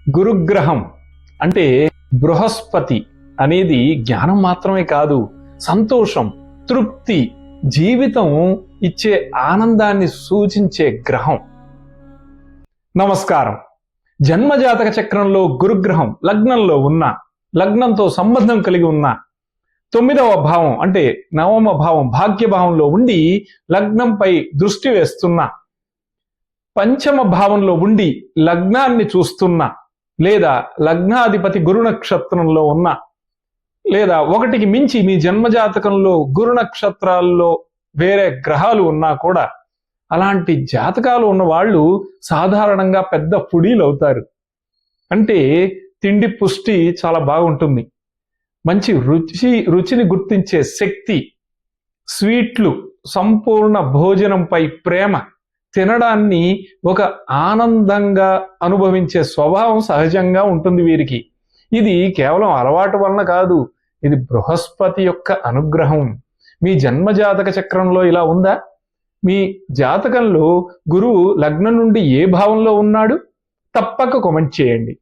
గురుగ్రహం అంటే బృహస్పతి అనేది జ్ఞానం మాత్రమే కాదు, సంతోషం, తృప్తి, జీవితం ఇచ్చే ఆనందాన్ని సూచించే గ్రహం. నమస్కారం. జన్మజాతక చక్రంలో గురుగ్రహం లగ్నంలో ఉన్న, లగ్నంతో సంబంధం కలిగి ఉన్న 9వ భావం అంటే నవమ భావం భాగ్యభావంలో ఉండి లగ్నంపై దృష్టి వేస్తున్న, పంచమ భావంలో ఉండి లగ్నాన్ని చూస్తున్న, లేదా లగ్నాధిపతి గురు నక్షత్రంలో ఉన్న, లేదా ఒకటికి మించి మీ జన్మజాతకంలో గురు నక్షత్రాల్లో వేరే గ్రహాలు ఉన్నా కూడా అలాంటి జాతకాలు ఉన్న వాళ్ళు సాధారణంగా పెద్ద ఫుడీలు అవుతారు. అంటే తిండి పుష్టి చాలా బాగుంటుంది, మంచి రుచిని గుర్తించే శక్తి, స్వీట్లు, సంపూర్ణ భోజనంపై ప్రేమ, తినడాన్ని ఒక ఆనందంగా అనుభవించే స్వభావం సహజంగా ఉంటుంది వీరికి. ఇది కేవలం అలవాటు వలన కాదు, ఇది బృహస్పతి యొక్క అనుగ్రహం. మీ జన్మజాతక చక్రంలో ఇలా ఉందా? మీ జాతకంలో గురువు లగ్నం నుండి ఏ భావంలో ఉన్నాడు? తప్పక కామెంట్ చేయండి.